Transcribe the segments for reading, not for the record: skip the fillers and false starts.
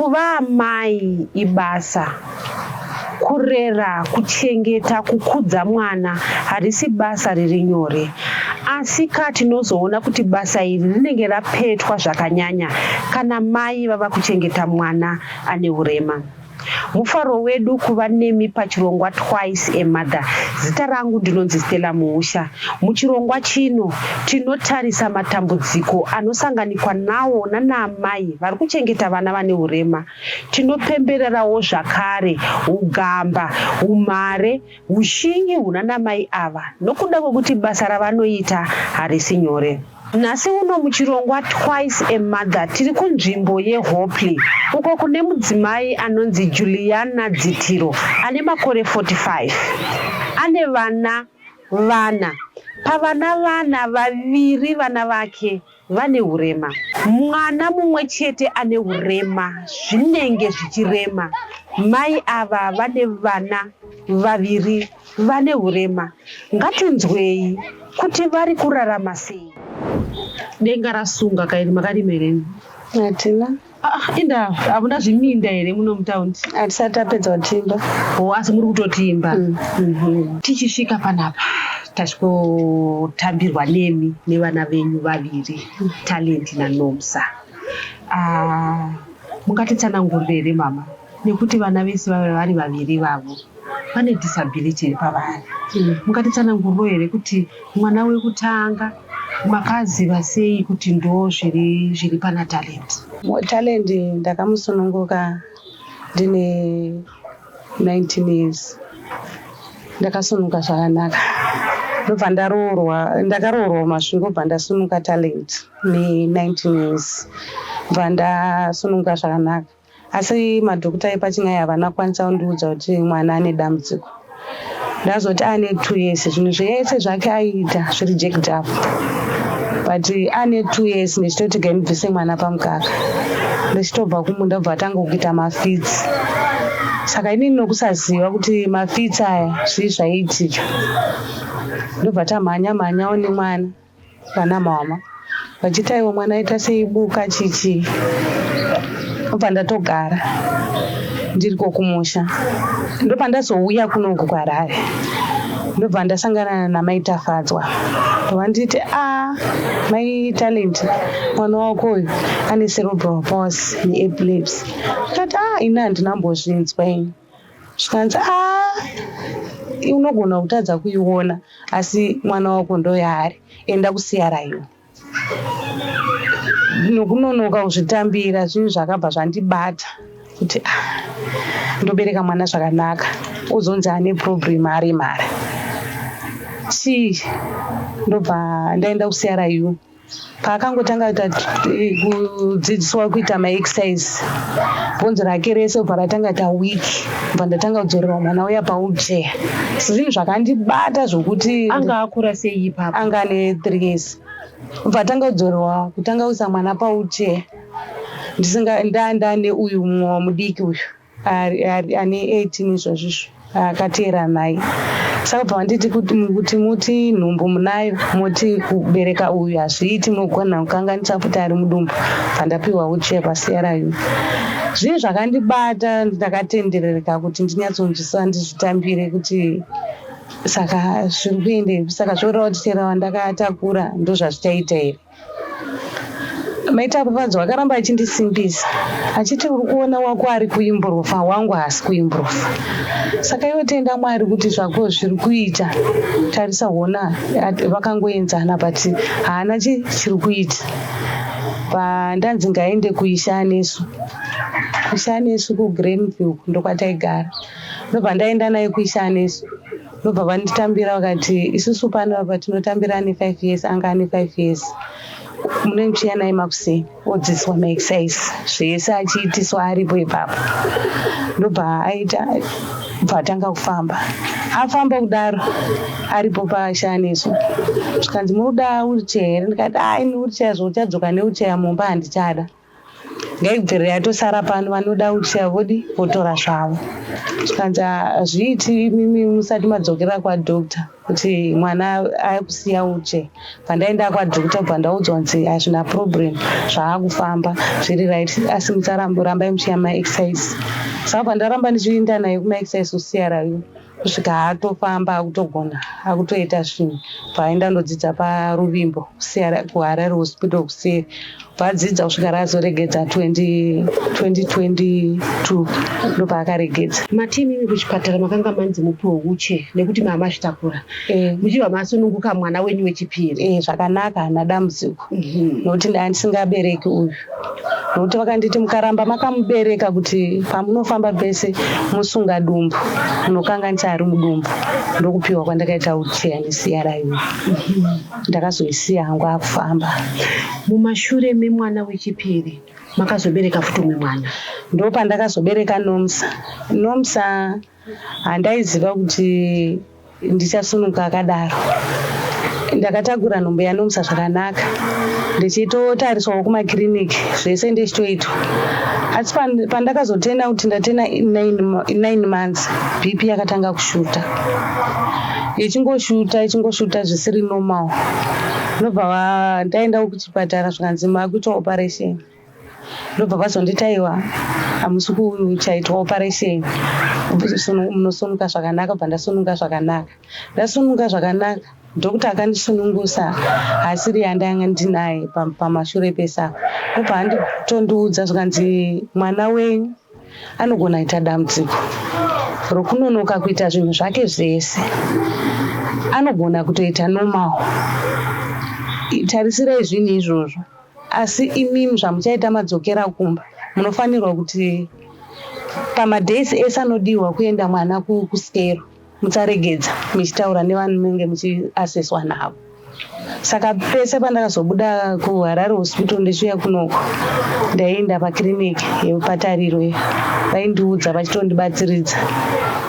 Kuva mai ibasa. Kurera, kuchengeta, kukudza mwana harisi basa riri nyore. Asi tinozoona kuti basa iri rinenge rapetwa zvakanyanya kana mai vava kuchengeta mwana ane urema. Mufaro wedu kuva nemi pachirongwa Twice a Mother. Zita rangu ndinonzi Stella Muusha. Muchirongwa chino tinotarisa matambudziko anosanganikwa nawo nanaamai vari kuchengeta vana vane urema. Tinopembererawo zvakare ugamba, umare, ushingi hunanamai ava nokuda kwekuti basa ravanoita harisi nyore. Nhasi uno muchirongwa Twice a Mother tiri kunzvimbo yeHopley uko kune mudzimai anonzi Juliana Dzitiro ane makore 45. Ane vana. Pavana vaviri vana vake vane urema. Mwana mumwe chete ane urema zvinenge zvichirema. Mai ava vane vana vaviri vane urema. Ngatinzwei kuti vari kurarama sei. Denga rasunga kairi makarimereni? Hatina. Inda hamuna zviminda here muno mutaundi? Hatisati tapedza kutimba. Asi muri kutotimba. Tichisvika panapa tachikotambirwa nemi nevana venyu vaviri, Talent naNomsa. Mungatitsanangurire here mama, nekuti vana vese vari vaviri vavo vane disability iri pavari. Mungatitsanangurire here kuti mwana wekutanga makaziva sei kuti ndo zviri pana Talent? Talent ndakamusununguka ndine 19 years. Ndakasununguka zvakanaka. Ndobva ndakaroorwa masvingo bva ndasununguka Talent ne 19 years. Bva ndasununguka zvakanaka. Asi madhokota epachinai havana kwanisa kundiudza kuti mwana ane dambudziko. Ndazoti ane 2 years zvinhu zvese zvake aita zviriject up. But ane 2 years ndichitoti gaimubvise mwana pamukaka. Ndichitobva kumunda bva atanga kuita mafits. Saka inini nokusaziva kuti mafits aya zvii zvaiitika. Ndobva tamhanya one mwana vana mama. Vachiti aiwa mwana aita seibuka chichi. Ndobva ndatogara ndiriko kumusha. Ndobva ndazouya kunoku kwaRare. Ndobva ndasangana namai Tafadzwa. Ndobva nditi mai Talent, mwana wako uyu ane cerebral palsy neepilepsy. Ndikati ina handinambozvinzwa ini. Zvikanzi unogona kutadza kuiona asi mwana wako ndo yaari, enda kuCRU. Nokunonoka kuzvitambira zvinhu zvakabva zvandibata kuti ndobereka mwana zvakanaka uzonzi ane problem ari mari. Ndobva ndaenda kuCRU. Paakangotanga kudzidziswa kuita maexercise, bhonzo rake rese bva ratanga tawiki. Bva ndatanga kudzorera mwana uya pawheelchair. Zvinhu zvakandibata zvokuti anga akura sei ipapo? Anga ane 3 years. Bva atanga kudzorerwa kutanga kuisa mwana pawheelchair. Ndane uyu mumwe mudiki uyu ane 18 izvozvo akateera naye. Saka bva nditi kuti muti nhumbu munayo, muti kubereka uyu hazviiti, munogona kukanganisa kuti ari mudumbu. Bva ndapiwa wheelchair paCRU. Zvinhu zvakandibata ndakatenderereka kuti ndinyatsonzwisisa ndizvitambire kuti saka zviri kuende. Saka zvoreva kuti chero wandakatakura ndo zvazvichaita here. Maita Tafadzwa akaramba achindisimbisa achiti uri kuona wako ari kuimburufa, wangu haasi kuimburufa. Saka iwe tenda Mwari kuti zvako zviri kuita. Tarisa huona vakangoenzana but haana chiri kuita. Ndanzi ngaende kuIshanesu kuGrenville ndokwataigara. Ndobva ndaenda naye kuIshanesu. Ndobva vanditambira vakati isusu pano apa tinotambira ane 5 years, anga ane 5 years. Mune muchiya naye makuseni odzidziswa maexercise zvese achiitiswa aripo ipapo. Ndobva bva atanga kufamba. Afamba kudaro aripo paShanesu. Zvikanzi munoda wheelchair here? Ndikati ini wheelchair zvouchadzoka newheelchair mumba handichada. ngaibvere yatosara pano vanoda uchiya vodi votora zvavo. Zvikanzi hazviiti mimi musati madzokera kwadhokta kuti mwana akusiya uche. Pandaenda kwadhokta bva ndaudzwa kunzi hazvina problem zvaakufamba zviri right, asi musarambai muchiya maexercise. Saka pandaramba ndichienda naye kumaexercise kusiyarayo kusvika atofamba akutogona akutoita zvinhu. Bvaenda ndodzidza paruvimbo kuHarare Hospital kuseri. Bvadzidza kusvika razoregedza 2022 ndopaakaregedza. Matimi kuchipatara makanga manzi mupiwo uche nekuti mama zvitakura. Muchibva masununguka mwana wenyu wechipiri. Zvakanaka hana dambudziko. Nokuti ndisingabereki uyu. Nokuti vakanditi mukaramba makamubereka kuti pamunofamba pese musunga dumbu munokanganisa ari mudumbu. Ndokupiwa kwandakaita ucheya nesiyarayo. Ndakazoisiya hangu akufamba. Mumashure memwana wechipiri makazobereka futi umwe mwana. Ndo pandakazobereka Nomsa handaiziva kuti ndichasununguka akadaro. Ndakatakura nhombo yaNomsa zvakanaka ndichitotariswawo kumakiriniki zvese ndichitoitwa. Asi pandakazotenda kuti ndatenda 9 months BP yakatanga kushuta. Ichingoshuta zvisiri normal. Ndobva ndaenda kuchipatara zvikanzi makuita operation. Ndobva vazonditaiwa hamusi kuchaitwa operation. Munosununguka zvakanaka. Bva ndasununguka zvakanaka. Ndasununguka zvakanaka. Dhokota akandisunungusa asiri yandanga ndinaye pamashure pesa. Ndobva anditondiudza zvikanzi mwana wenyu anogona kuita dambudziko rokunonoka kuita zvinhu zvake zvese. Anogona kutoita normal. Tarisirei zvinhu izvozvo. Asi imimi zvamuchaita madzokera kumba munofanirwa kuti pamadays ese anodiwa kuenda mwana kusikero musaregedza muchitaura nevanhu munenge muchiaseswa navo. Saka pese pandakazobuda kuHarare Hospital ndichiuya kunoko ndaienda pakiriniki yepatariro. Vaindiudza vachitondibatsiridza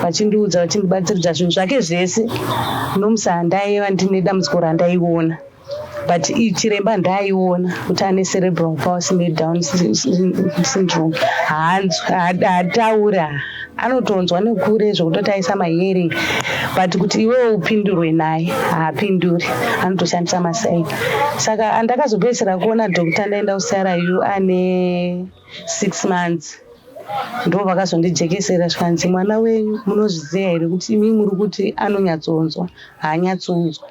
vachindibatsiridza zvinhu zvake zvese. Nomsa handaiva ndine dambudziko randaiona, but chiremba ndaiona kuti ane cerebral palsy neDown syndrome. Haataura, anotonzwa nekure zvokutoti aisa mahearing, but kuti iwe upindurwe naye haapinduri, anotoshandisa masaini. Saka andakazopedzisira kuona dhokota ndaenda kuSarayu ane 6 months. Ndo vakazondijekesera zvikanzi mwana wenyu munozviziva here kuti imi muri kuti anonyatsonzwa haanyatsonzwa.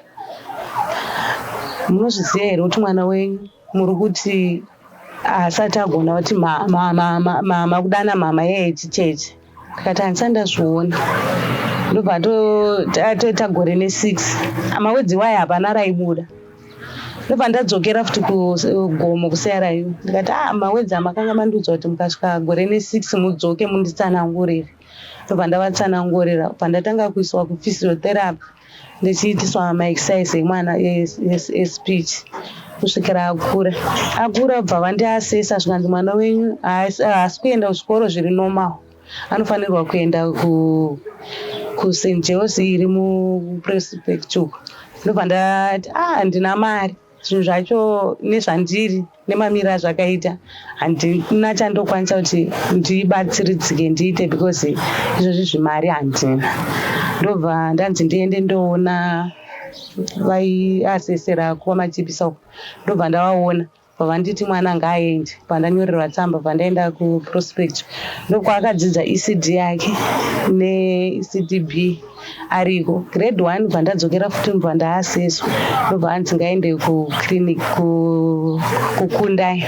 Munozviziva here kuti mwana wenyu muri kuti asati agona kuti mama kudana mama yechicheche. Ndakati handisati ndazviona. Ndobva toita gore ne6 mawedzi wayo hapana raibuda. Ndobva ndadzokera futi kuGomo kuSarayu. Ndikati mawedzi amakanga mandiudza kuti mukasvika gore ne6 mudzoke munditsanangurire. Ndobva ndavatsanangurira. Pandatanga kuiswa kuphysiotherapy ndichiitiswa maexercise emwana espeech kusvikira akura bva vandiasesa zvikanzi mwana wenyu haasi kuenda kuzvikoro zviri normal, anofanirwa kuenda kuSt George iri muprefecture. Ndobva ndati handina mari, zvinhu zvacho nezvandiri nemamiriro azvakaita handina chandokwanisa kuti ndibatsiridzike ndiite because izvozvi zvimari handina. Ndobva ndanzi ndiende ndoona vaiasesera kwamachipisa uko. Ndobva ndavaona pavanditi mwana ngaaende. Pandanyorerwa tsamba pandaenda kuProspect ndokwaakadzidza ECD yake neECDB ariko. Grade 1 bva ndadzokera futi mbva ndaaseswa. Ndobva anzi ngaende kuclinic kukundai.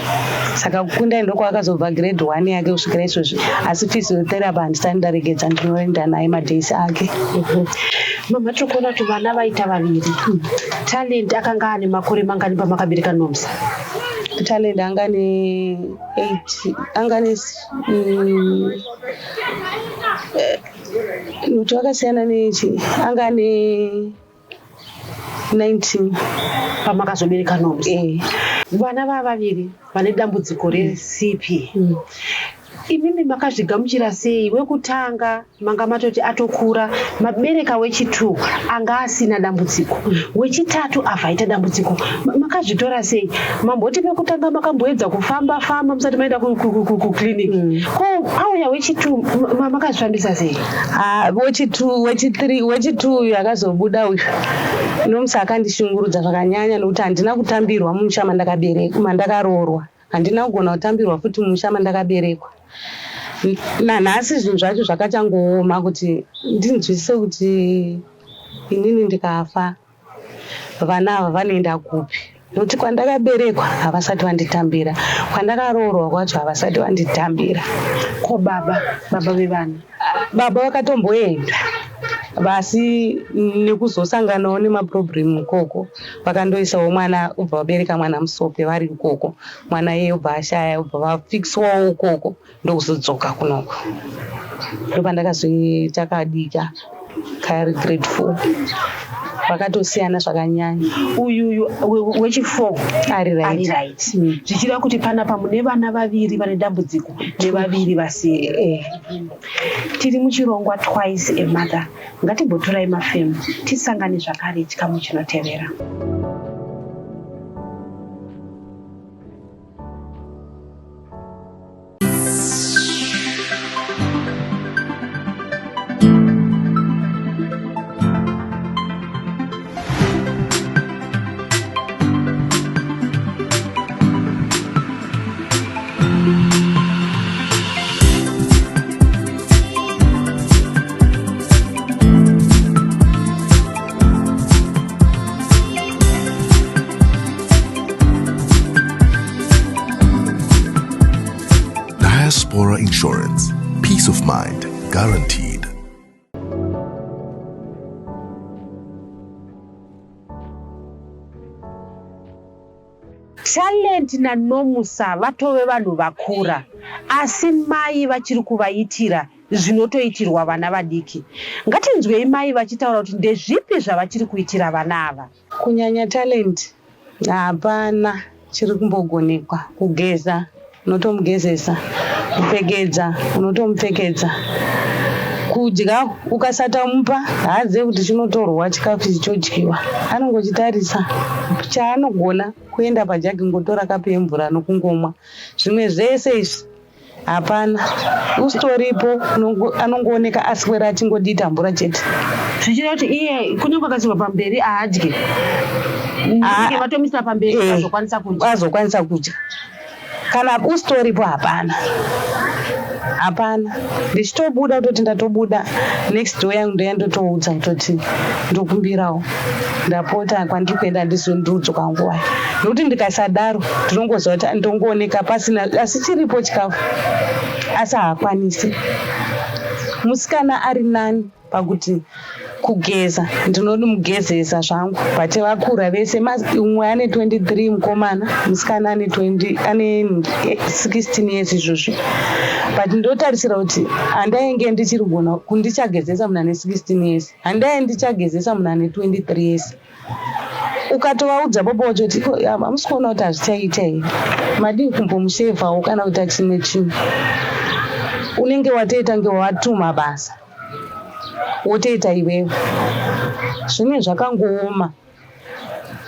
Saka kukundai ndokwaakazobva grade 1 yake kusvikira izvozvi. Asi physiotherapy handisati ndaregedza, ndinoenda naye madays ake. Mama tokona kuti vana vaita vaviri. Talent akanga ane makore mangani pamakabereka Nomsa? Talent angane 8 angane kuti wakasiyana nechi angane 19 pamakazobereka Nomsa. Vana vaviri vane dambudziko reCP. Imimi makazvigamuchira sei wekutanga manga matoti atokura mabereka wechitu anga asina dambudziko wechitatu avhaita dambudziko makazvitora sei mamboti pekutanga makamboedza kufamba musati maenda kuclinic ko auya wechitu makazvifambisa sei wechitu yakazobuda uyu nomusi akandishungurudza zvakanyanya nokuti handina kutambirwa mumusha mandakaroorwa handina kugona kutambirwa futi mumusha mandakaberekwa nanhasi zvinhu zvacho zvakachangooma kuti ndinzwisise kuti inini ndikafa vana ava vanoenda kupi nokuti kwandakaberekwa havasati vanditambira kwandakaroorwa kwacho havasati vanditambira. Ko baba vevana baba vakatomboenda basi nekuzosanganawo nemaproblemu ikoko vakandoisawo mwana ubva vabereka mwana musope vari ikoko mwana yeye ubva ashaya ubva vafikiswawo ukoko ndokuzodzoka kunoko ndopandakazoita kadika kari grade 4 vakatosiyana zvakanyanya. Uyu wechi4 ari right zvichireva kuti panapa mune vana vaviri vane dambudziko nevaviri vasiri. Tiri muchirongwa Twice a Mother. Ngatimbotorai mafemu tisangane zvakare chikamu chinotevera. Diaspora Insurance. Peace of mind guaranteed. Talent na nomusa vatove vanhu vakura asi mai vachiri kuvaitira zvinotoitirwa vana vadiki. Ngatinzwei mai vachitaura kuti ndezvipi zvavachiri kuitira vana ava. Kunyanya talent hapana chiri kumbogonekwa. Kugeza unotomugezesa, kupfekedza unotomupfekedza, kudya ukasatamupa haadze kuti chinotorwa chikafu chichodyiwa anongochitarisa chaanogona kuenda pajagi ngotora kapu yemvura nokungomwa. Zvimwe zvese izvi hapana. Usitoripo anongooneka aswera achingodita mvura chete zvichireva kuti iye kunyange akaiswa pamberi haadyi vatomisa pamberi azokwanisa kudya. Kana usitoripo hapana ndichitobuda kutoti ndatobuda next door yangu ndoyandotoudza kutoti ndokumbirawo ndapota kwandiri kuenda ndizondudzoka nguva nokuti ndikasadaro ndinongoziva kuti ndongooneka pasina asi chiripo chikafu asi haakwanisi. Musikana ari nani pakuti kugeza ndinonomugezesa zvangu but vakura vese umwe ane 23 mukomana musikana ane 16 years izvozvi but ndotarisira kuti handainge ndichirigona kundichagezesa munhu ane 16 years handai ndichagezesa munhu ane 23 years. Ukatovaudza bobo kuti hamusi kuona kuti hazvichaita here madii kumbomushevhawo kana kuita chimwe chimwe unenge watoita ngewatuma basa wotoita iwewe. Zvimwe zvakangooma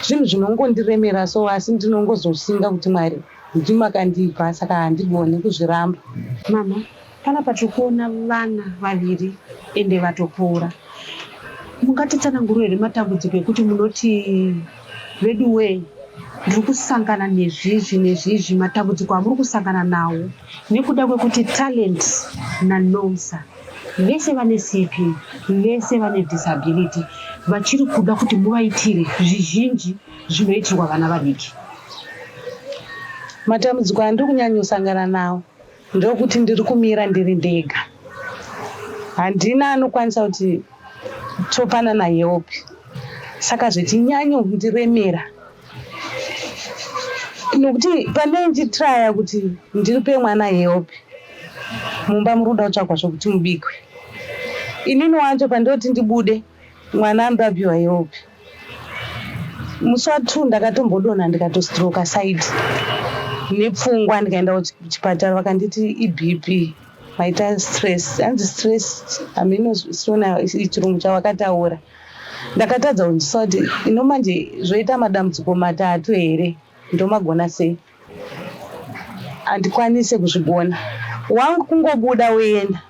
zvinhu zvinongondiremera so asi ndinongozoshinga kuti Mwari ndimakandipa saka handigoni kuzviramba. Mama panapa tiri kuona vana vaviri ende vatopora. Mungatitsanangurire matambudziko ekuti munoti ready way ndiri kusangana nezvizvi matambudziko amuri kusangana nawo nekuda kwekuti talent nanomsa vese vane CP vese vane disability vachiri kuda kuti muvaitire zvizhinji zvinoitirwa vana vadiki. Matambudziko andiri kunyanya kusangana nawo ndokuti ndiri kumira ndiri ndega, handina anokwanisa kuti topana nayewopi, saka zvichinyanya kundiremera nokuti pane nditraya kuti ndiripe mwana yewopi mumba muruda kutsvagwa zvokuti mubikwe. Inini wacho pandoti ndibude mwana anodapiwa yewopi. Musi wa2 ndakatombodonha ndikatostroka side nepfungwa. Ndikaenda kuchipatara vakanditi iBP, maita stress, hanzi stress haminosiona chirungu chavakataura. Ndakatadza kunzwisisa kuti ino manje zvoita madambudziko matatu here, ndomagona sei? Handikwanise kuzvigona. Wangu kungobuda woenda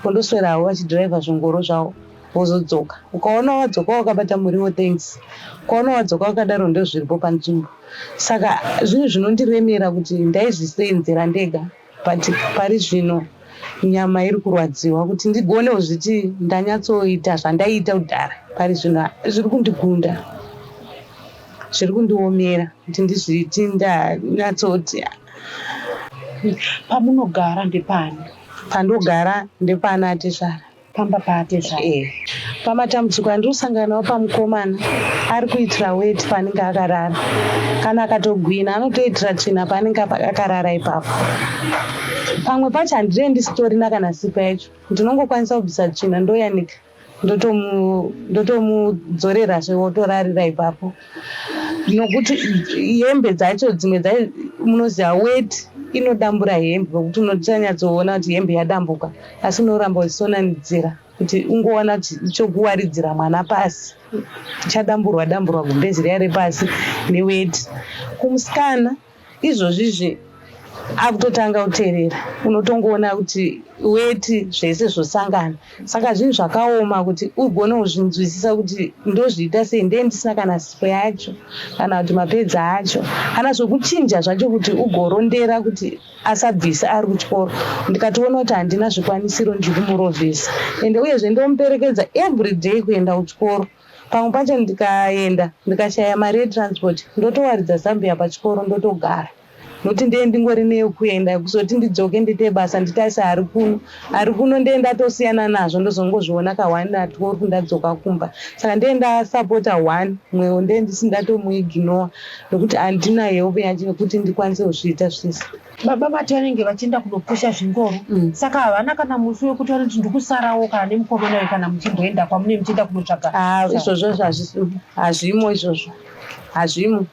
kundoswerawo vachidhiraivha zvingoro zvavo wozodzoka. Ukaona wadzoka wakabata muriwo thanks, ukaona wadzoka wakadaro ndozviripo panzvimbo. Saka zvinhu zvinondiremera kuti ndaizvisenzera ndega, but pari zvino nyama iri kurwadziwa kuti ndigone kuzviti ndanyatsoita zvandaita kudhara. Pari zvino zviri kundigunda, zviri kundiomera kuti ndizviti ndanyatsoti. Pamunogara ndepani? Pandogara ndepana Atezvara. Pamba paAtezvara. Pamatambudziko andinosanganawo pamukomana ari kuitira weti panenge akarara. Kana akatogwina anotoitira tsvina panenge akarara ipapo. Pamwe pacho handirendi sitorina kana sipa yacho, ndinongokwanisa kubvisa tsvina ndoyanika ndotomudzorera wotorarira ipapo. Nokuti hembe dzacho dzimwe munoziva weti inodambura hembe, nokuti unotanyatsoona kuti hembe yadambuka, asi unoramba uchisonanidzira kuti ungoona chokuwaridzira mwana pasi, chadamburwa gumbezi riya repasi neweti. Kumusikana izvozvizvi akutotanga kuteerera, unotongoona kuti weti zvese zvosangana. Saka zvinhu zvakaoma kuti ugone kuzvinzwisisa kuti ndozviita sei, ndendisina kana sipo yacho kana kuti mapedza acho kana zvokuchinja zvacho kuti ugorondera kuti asabvisa ari kuchikoro. Ndikatoona kuti handina zvikwanisiro ndiri kumurovhesa, ende uyezve ndomuperekedza everyday kuenda kuchikoro. Pamwe pacho ndikaenda ndikashaya mari yetransport, ndotowaridza Zambia pachikoro ndotogara. Nokuti ndingori neyo kuenda kusoti ndidzoke ndite basa nditase ari kuno ndenda tosiyana nazvo, ndozongozviona ka1 12 ndadzoka kumba. Saka ndenda sapota 1 mwewo ndendisingatomuiginoa nokuti handina hope yacho kuti ndikwanise kuzviita zvese. Baba vati vanenge vachienda kunopusha zvingoro, saka havana kana musi wekuti vanoti ndikusarawo kana nemukomana we kana muchimboenda kwamune muchienda kunotsvaka. Izvozvo hazvimo, izvozvo hazvimo.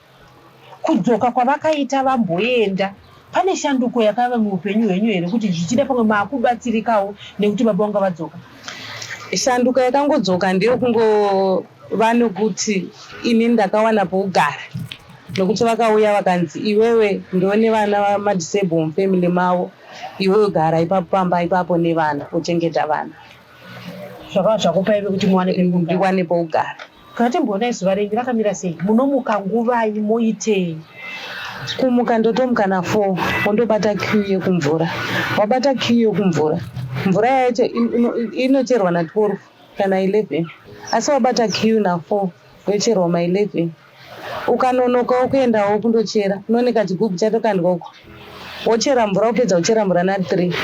Kudzoka kwavakaita vamboenda, pane shanduko yakava muupenyu hwenyu here kuti zvichida pamwe maakubatsirikawo nekuti baba vanga vadzoka? Shanduko yakangodzoka ndiyo kungova nokuti ini ndakawana pokugara, nokuti vakauya vakanzi iwewe ndione vana vamadisable mufamily mavo, iwewe gara ipapo pamba ipapo nevana uchengeta vana. Zvakava zvakupa iwe kuti ndiwane pokugara. Kana timboona zuva renyu rakamira sei? Munomuka nguvai moitei? Kumuka ndotomuka na4 wondobata queue yekumvura. Wabata queue yekumvura, mvura yacho inocherwa na12 kana 11, asi wabata queue na4 yocherwa ma11. Ukanonokawo kuendawo kundochera, unooneka chigubhu chatokandwako, wochera mvura upedza kuchera mvura na3.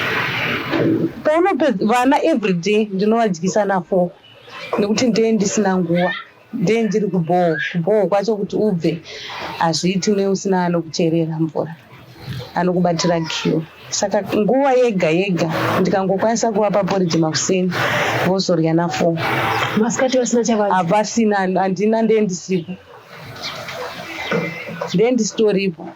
Paunopedza vana everyday ndinovadyisa na4 nekuti ndee ndisina nguva, ndee ndiri kubhoho kwacho kuti ubve hazviiti neusina anokucherera mvura, anokubatira queue. Saka nguva yega yega ndikangokwanisa kuvapa porridge makuseni vozorya na4. Masikati vasina chavadya? Hapasina, handina, ndee ndisipo, ndee ndisitoripo.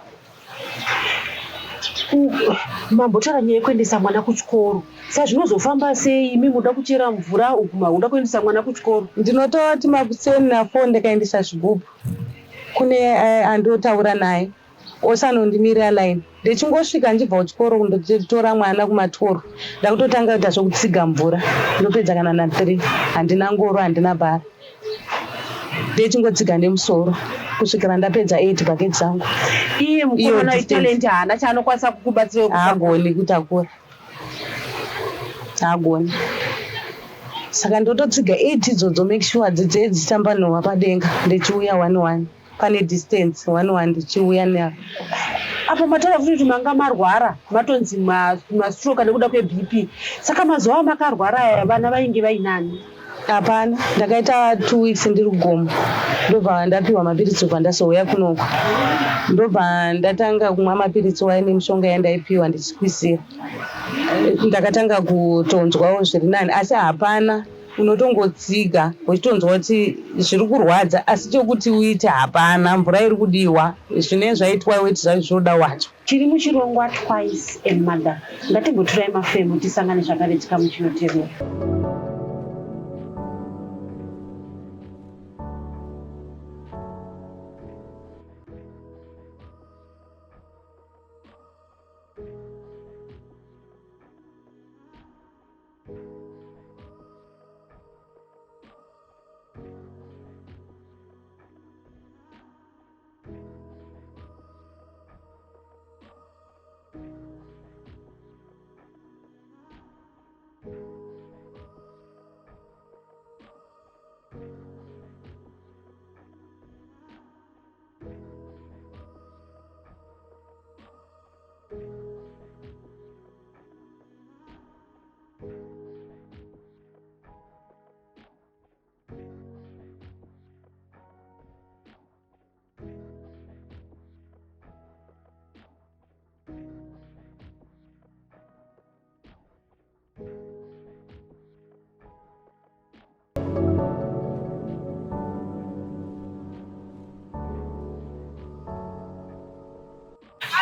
Mambotaura nyaya yekuendesa mwana kuchikoro, saka zvinozofamba sei? Imi muda kuchera mvura uguma uda kuendesa mwana kuchikoro? Ndinototi makuseni na4 ndikaendesa zvigubhu kune andotaura naye osanondimirira line. Ndichingosvika ndibva kuchikoro kundotora mwana kuma12 ndakutotanga kuita zvokutsiga mvura, ndopedza kana na3. Handina ngoro, handina bhara, ndichingotsiga nemusoro kusvikira ndapedza 8 bhaketi dzangu. Iye mukomana wetalenti haana chaanokwanisa kukubatsira? Haagoni kutakura, haagoni. Saka ndototsiga 8 idzodzo make sure dzitambanhwa padenga ndichiuya 1-1 pane distance 1-1 ndichiuya nayo. Apo mataura kuti manga marwara matonzi mastroke nekuda kweBP, saka mazuva makarwara vana vainge vainani? Hapana, ndakaita 2 weeks ndiri kugomo, ndobva ndapiwa mapiritsi pandazouya kunoko, ndobva ndatanga kumwa mapiritsi waye nemishonga yandaipiwa ndichikwizira, ndakatanga kutonzwawo zviri nani, asi hapana unotongotsiga uchitonzwa kuti zviri kurwadza asi chokuti uite hapana, mvura iri kudiwa, zvinenge zvaitwa weti zvacho zvoda wacho. Chiri muchirongwa Twice a Mother. Ngatimboturai mafemu tisangane zvakare chikamu chinotevera.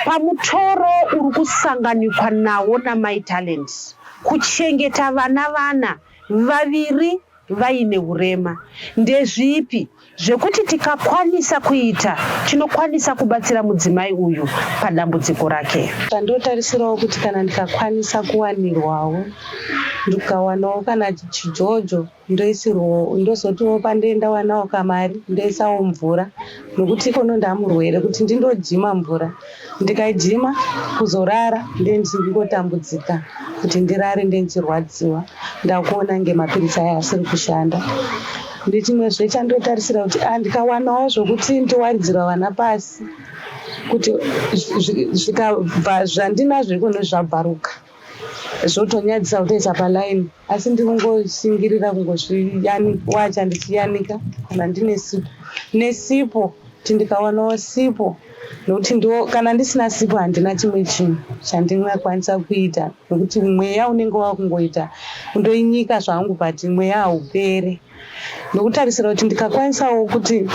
Pamutoro uri kusanganikwa nawo naMai Talent, kuchengeta vana vaviri vaine urema. Ndezvipi zvekuti tikakwanisa kuita tinokwanisa kubatsira mudzimai uyu padambudziko rake? Ndotarisirawo kuti kana ndikakwanisa kuwanirwawo, ndikawanawo kana chijojo ndoisirwawo, ndozotiwo pandoenda wanawo kamari ndoisawo mvura, nokuti ikono ndamurwere kuti ndindojima mvura. Ndikaijima kuzorara ndingotambudzika kuti ndirare ndenchirwadziwa, ndakuona ngemapirisi aya asiri kushanda. Ndechimwezve chandotarisira kuti ndikawanawo zvokuti ndowaridzira vana pasi kuti zvikabva zvandinazvo ikono zvabvaruka zvotonyadzisa kutoisa palaini, asi ndikungosingirira kungozviwacha ndichiyanika kana ndine sipo nesipo, kuti ndikawanawo sipo, nokuti kana ndisina sipo handina chimwe chinhu chandingakwanisa kuita, nokuti mweya unenge wakungoita undoinyika zvangu pati mweya haupere. Nokutarisira kuti ndikakwanisawo kuti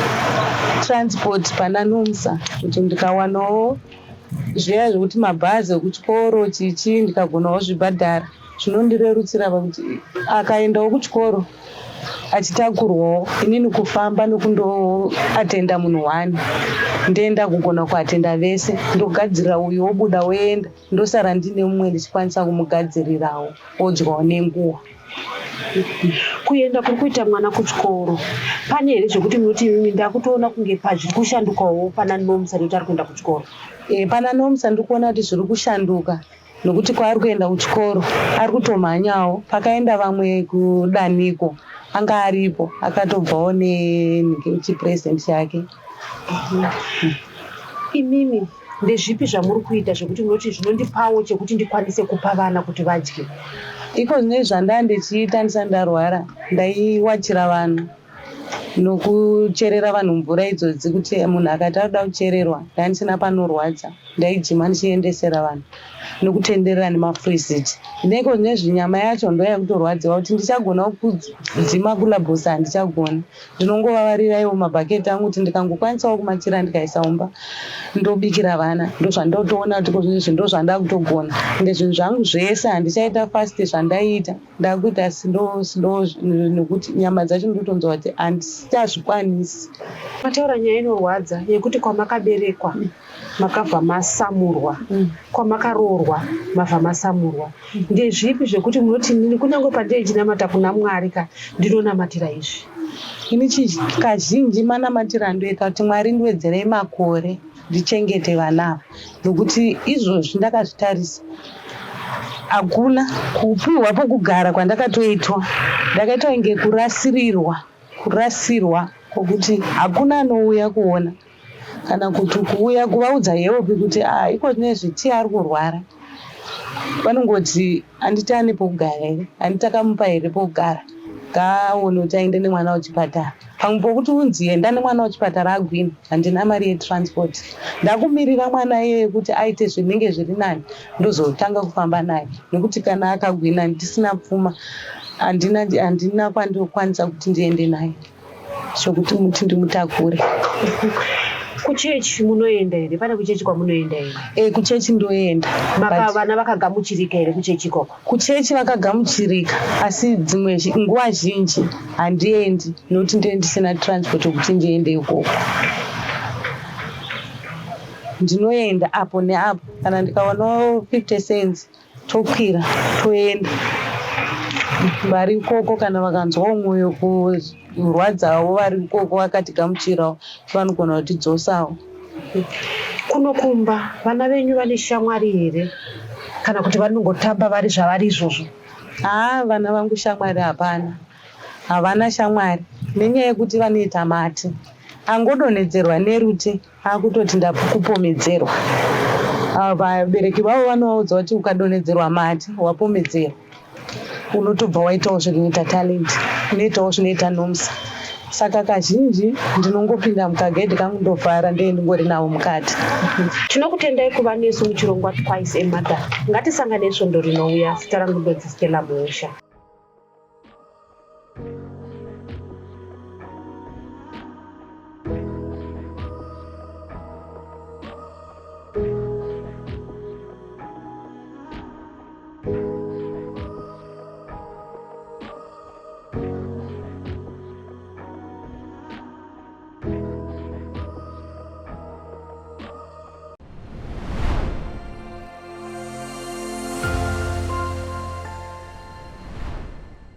transport pana Nomsa, kuti ndikawanawo zviya zvokuti mabhazi ekuchikoro chichi ndikagonawo zvibhadhara, zvinondirerutsira pakuti akaendawo kuchikoro achitakurwawo, inini kufamba nokundoatenda munhu wani ndoenda kugona kuatenda vese, ndogadzirira uyu wobuda woenda, ndosara ndine mumwe ndichikwanisa kumugadzirirawo odyawo nenguva. Kuenda kuri kuita mwana kuchikoro, pane here zvokuti munoti mimi ndakutoona kunge zviri kushandukawo pana Nomsa nekuti ari kuenda kuchikoro? Pana Nomsa ndikuona kuti zviri kushanduka, nokuti kwaari kuenda kuchikoro ari kutomhanyawo. Pakaenda vamwe kudanhiko anga aripo, akatobvawo nechipurezidendi chake. Imimi ndezvipi zvamuri kuita zvokuti munoti zvinondipawo chekuti ndikwanise kupa vana kuti vadye? Iko zvine zvandanga ndichiita ndisati ndarwara, ndaiwachira vanhu nokucherera vanhu mvura idzodzi, kuti munhu akati arikuda kuchererwa ndandisina panorwadza, ndaijima ndichiendesera vanhu nokutenderera nemafurizichi. Neko zvine zvinyama yacho ndoya kutorwadziwa kuti ndichagonawo kudzima kulabhosa handichagona, ndinongovavarirawo mabhaketi angu kuti ndikangokwanisawo kumachira ndikaisaumba ndobikira vana, ndozvandotoona kuti kozvinezvi ndozvandakutogona. Ende zvinhu zvangu zvese handichaita fasti zvandaiita, ndakuita slow nokuti nyama dzacho ndotonzwa kuti handichazvikwanisi. Mataura nyaya inorwadza yekuti kwamakaberekwa makabva masamurwa, kwamakaroorwa mabva masamurwa. Ndezvipi zvekuti munoti nini kunyange pandichinamata kuna Mwari ndinonamatira izvi? Ini kazhinji manamatira ndoita kuti Mwari ndiwedzerei makore ndichengete vanava, nokuti izvozvi ndakazvitarisa hakuna kupiwa pokugara kwandakatoitwa, ndakaitwa inge kurasirwa kwokuti hakuna anouya kuona kana kuti kuuya kuvaudza yewopi kuti iko zvinezvi tii ari kurwara. Vanongoti handiti ane pokugara here, handiti akamupa here pokugara, ngaaone kuti aende nemwana kuchipatara. Pamwe pokuti unzi enda nemwana kuchipatara agwina, handina mari yetransport, ndakumirira mwana iyeye kuti aite zvinenge zviri nani ndozotanga kufamba naye, nokuti kana akagwina ndisina pfuma handina kwandokwanisa kuti ndiende naye zvokuti muti ndimutakure. Kuchechi munoenda here? Pane kuchechi kwamunoenda here? Kuchechi ndoenda. Vana vakagamuchirika here kuchechi ikoko? Kuchechi vakagamuchirika, asi dzimwe nguva zhinji handiendi nokuti ndee ndisina transport yokuti ndiende ikoko. Ndinoenda apo neapo, kana ndikaonawo 50 cents tokwira toenda. Vari ikoko kana vakanzwawo mwoyo kurwadzawo vari ikoko vakatigamuchirawo vanogona kutidzosawo. Kunokumba vana venyu vane shamwari here kana kuti vanongotamba vari zvavari izvozvo? Vana vangu shamwari hapana, havana shamwari nenyaya yekuti vanoita mati. Angodonhedzerwa neruti akutoti ndakupomedzerwa. Vabereki vavo vanovaudza kuti ukadonhedzerwa mati wapomedzerwa unotobva waitawo zvinoita talent, unoitawo zvinoita nomsa. Saka kazhinji ndinongopinda mukagedhi kangu ndovhara ndee ndingori navo mukati. Tinokutendai kuva nesu muchirongwa Twice a Mother. Ngatisangane svondo rinouya. Zita rangu ndozi Stella Muusha.